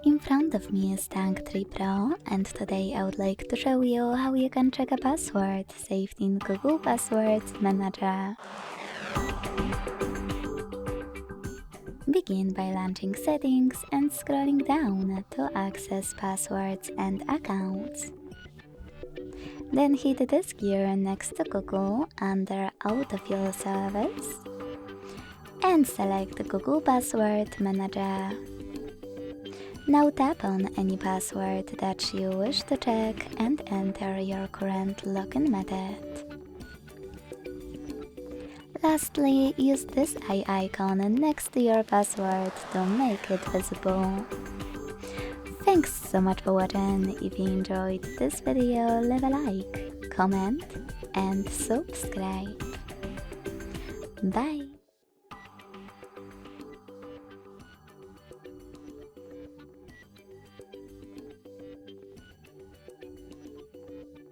In front of me is Tank 3 Pro, and today I would like to show you how you can check a password saved in Google Passwords Manager. Begin by launching Settings and scrolling down to access passwords and accounts. Then hit this gear next to Google under Autofill service and select Google Password Manager. Now tap on any password that you wish to check and enter your current login method. Lastly, use this eye icon next to your password to make it visible. Thanks so much for watching. If you enjoyed this video, leave a like, comment and subscribe. Bye!